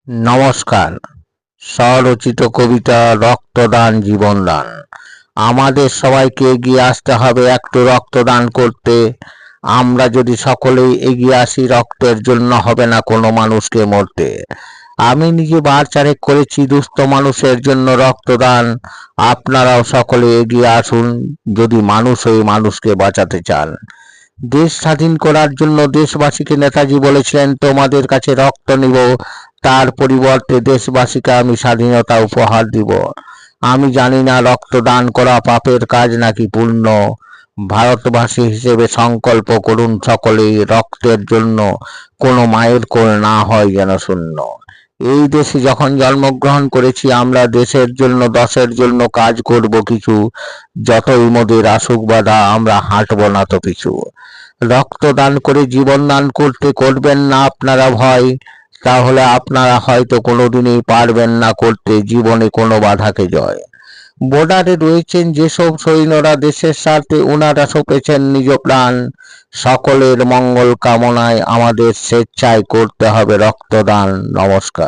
নমস্কার। স্বরচিত কবিতা রক্তদান জীবনদান। আমাদের সবাইকে এগিয়ে আসতে হবে একটু রক্তদান করতে। আমরা যদি সকলেই এগিয়ে আসি, রক্তের জন্য হবে না কোনো মানুষকে মরতে। আমি নিজে বার চারেক করেছি দুস্থ মানুষের জন্য রক্তদান। আপনারাও সকলে এগিয়ে আসুন যদি মানুষ হয়ে মানুষকে বাঁচাতে চান। দেশ স্বাধীন করার জন্য দেশবাসীকে নেতাজি বলেছিলেন, তোমাদের কাছে রক্ত নিব, তার পরিবর্তে দেশবাসীকে আমি স্বাধীনতা উপহার দিব। আমি জানি না রক্তদান করা পাপের কাজ নাকি পুণ্য। ভারতবাসী হিসেবে সংকল্প করুন সকলেই, রক্তের জন্য কোনো মায়ের কোল না হয় যেন শূন্য। এই দেশে যখন জন্মগ্রহণ করেছি আমরা, দেশের জন্য দশের জন্য কাজ করব কিছু। যতই মোদের আসুক বাধা, আমরা হাঁটব না তো পিছু। রক্তদান করে জীবন দান করতে করবেন না আপনারা ভয়, তাহলে আপনারা হয়তো কোনোদিনই পারবেন না করতে জীবনে কোনো বাধাকে জয়। বর্ডারে রয়েছেন যেসব সৈন্যরা দেশের স্বার্থে, ওনারা সঁপেছেন নিজ প্রাণ। সকলের মঙ্গল কামনায় আমাদের স্বেচ্ছায় করতে হবে রক্তদান। নমস্কার।